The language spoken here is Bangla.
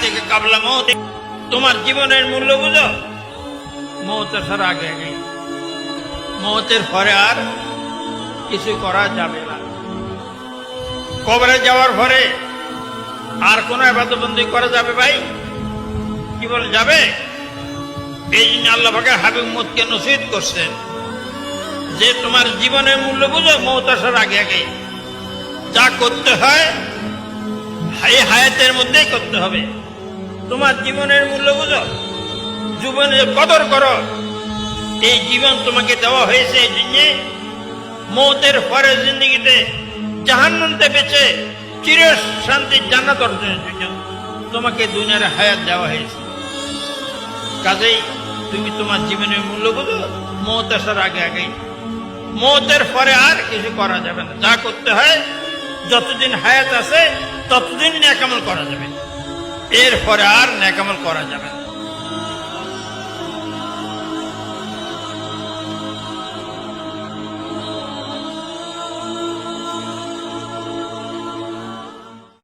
হায়াতিকা কাবলা মৌত, তোমার জীবনের মূল্য বুঝো মৌত আসার আগে আগে। মৌতের পরে আর কিছু করা যাবে না। কবরে যাওয়ার পরে আর কোন ইবাদতবন্দি করা যাবে ভাই? কি বলে যাবে? এই জন্য আল্লাহ পাক হাবিব উম্মতকে নসিহত করছেন যে তোমার জীবনের মূল্য বুঝো মৌত আসার আগে আগে। যা করতে হয় এই হায়াতের মধ্যেই করতে হবে। তোমার জীবনের মূল্য বুঝো, জীবনের কদর করো। এই জীবন তোমাকে দেওয়া হয়েছে এই জন্য মৌতের পরে জিন্দগিতে জাহান্নামে বেঁচে চির শান্তির জান্নাত অর্জনের জন্য তোমাকে দুনিয়ার হায়াত দেওয়া হয়েছে। কাজেই তুমি তোমার জীবনের মূল্য বুঝো মৌত আসার আগে আগেই। মৌতের পরে আর কিছু করা যাবে না। যা করতে হয় যতদিন হায়াত আছে ততদিন নেক আমল করা যাবে, এরপরে আর নেক আমল করা যাবে না।